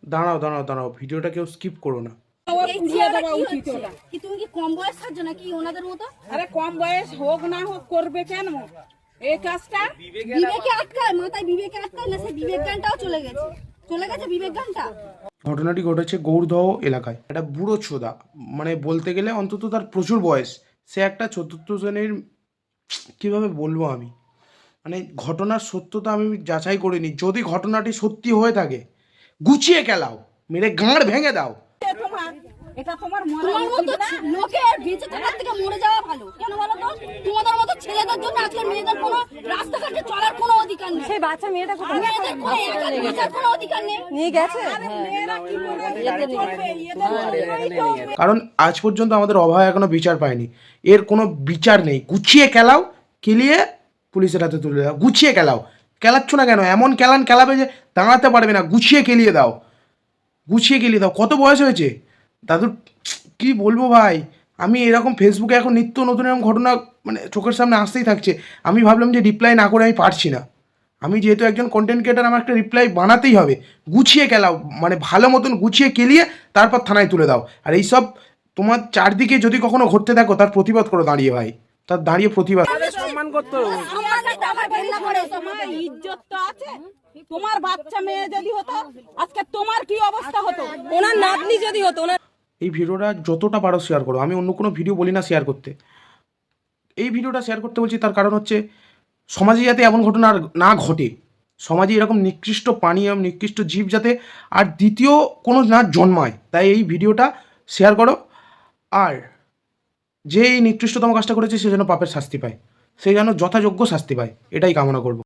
দাঁড়াও দাঁড়াও দাঁড়াও, ভিডিওটা কেউ স্কিপ করো না। এই ছেলেটা কি হচ্ছে? কি তুমি কি কম বয়স ছাড়ছো নাকি ওনাদের মতো? আরে কম বয়স হোক না হোক করবে কেন এই কাজটা? বিবেকে আটকায়, মাথায় বিবেকে আটকায় না, সেই বিবেক জ্ঞানটাও চলে গেছে বিবেক জ্ঞানটা। ঘটনাটি ঘটেছে গৌরদহ এলাকায়। একটা বুড়ো ছোদা, মানে বলতে গেলে অন্তত তার প্রচুর বয়স, সে একটা চতুর্থ শ্রেণীর, কীভাবে বলবো আমি, মানে ঘটনার সত্যতা আমি যাচাই করিনি। যদি ঘটনাটি সত্যি হয়ে থাকে, গুছিয়ে কেলাও, মেরে গাঁড় ভেঙে দাও। এটা তোমার তোমার মতো লোকের বেঁচে থাকার থেকে মরে যাওয়া ভালো। কেন বলো তো? তোমাদের মতো ছেলেদের জন্য আজকে মেয়েদের কোনো রাস্তাঘাটে চলার কোনো অধিকার নেই। সেই বাচ্চা মেয়েটা কোথায়? মেয়েদের কোনো একা বাঁচার কোনো অধিকার নেই। নিয়ে গেছে। কারণ আজ পর্যন্ত আমাদের অভয় এখনো বিচার পায়নি, এর কোনো বিচার নেই। গুছিয়ে কেলাও, কেলিয়ে পুলিশের হাতে তুলে দাও। গুছিয়ে কেলাও, কেলাচ্ছ না কেন? এমন কেলাবে যে দাঁড়াতে পারবে না। গুছিয়ে কেলিয়ে দাও, গুছিয়ে কেলিয়ে দাও। কত বয়স হয়েছে দাদুর? কি বলবো ভাই, আমি এরকম ফেসবুকে এখন নিত্য নতুন এরকম ঘটনা মানে চোখের সামনে আসতেই থাকছে। আমি ভাবলাম যে রিপ্লাই না করে আমি পারছি না। আমি যেহেতু একজন কন্টেন্ট ক্রিয়েটার, আমার একটা রিপ্লাই বানাতেই হবে। গুছিয়ে কেলাও, মানে ভালো মতন গুছিয়ে কেলিয়ে তারপর থানায় তুলে দাও। আর এইসব তোমার চারদিকে যদি কখনো ঘটতে থাকো, তার প্রতিবাদ করো দাঁড়িয়ে ভাই, তার দাঁড়িয়ে প্রতিবাদ। সম্মান করতে হবে। তোমার ইজ্জত তো আছে। তোমার বাচ্চা মেয়ে যদি হতো আজকে তোমার কি অবস্থা হতো? ওনার নাতনি যদি হতো, ওনার এই ভিডিওটা যতটা পারো শেয়ার করো। আমি অন্য কোনো ভিডিও বলি না শেয়ার করতে, এই ভিডিওটা শেয়ার করতে বলছি তার কারণ হচ্ছে সমাজে যাতে এমন ঘটনা আর না ঘটে। সমাজে এরকম নিকৃষ্ট প্রাণী এবং নিকৃষ্ট জীব যাতে আর দ্বিতীয় কোনো না জন্মায়, তাই এই ভিডিওটা শেয়ার করো। আর যে এই নিকৃষ্টতম কাজটা করেছে সে যেন পাপের শাস্তি পায়, সে যেন যথাযোগ্য শাস্তি পায়, এটাই কামনা করব।